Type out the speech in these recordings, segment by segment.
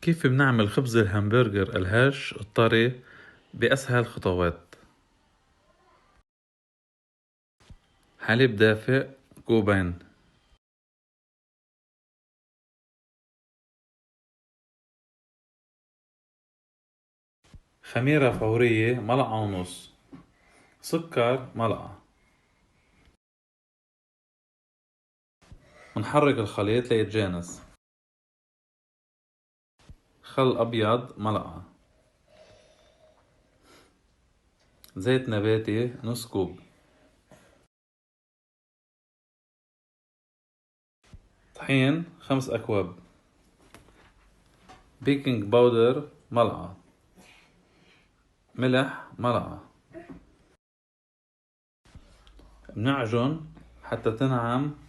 كيف بنعمل خبز الهامبرجر الهش الطري بأسهل خطوات؟ حليب دافئ كوبين، خميرة فورية 1.5 ملعقة، سكر 1 ملعقة. ونحرك الخليط ليتجانس. خل أبيض 1 ملعقة، زيت نباتي نص كوب، طحين 5 أكواب، بيكنج باودر 1 ملعقة، ملح 1 ملعقة. بنعجن حتى تنعم.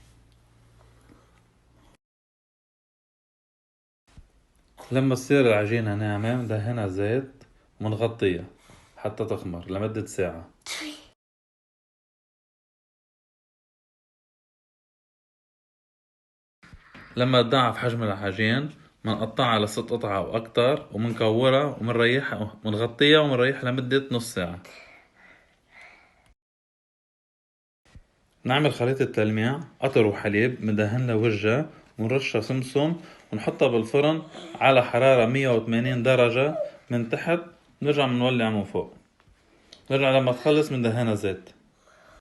لما تصير العجينة ناعمة مدهنها زيت ومنغطيها حتى تخمر لمدة ساعة. لما تضاعف حجم العجين منقطعها على 6 قطع أو أكتر ومنكورها ومنريحها ومنغطيها ومنريحها لمدة نص ساعة. نعمل خليط التلميع قطر وحليب مدهن لوجه ونرشها سمسم ونحطها بالفرن على حرارة 180 درجة من تحت، نرجع منولع من فوق. نرجع لما تخلص مندهنها زيت.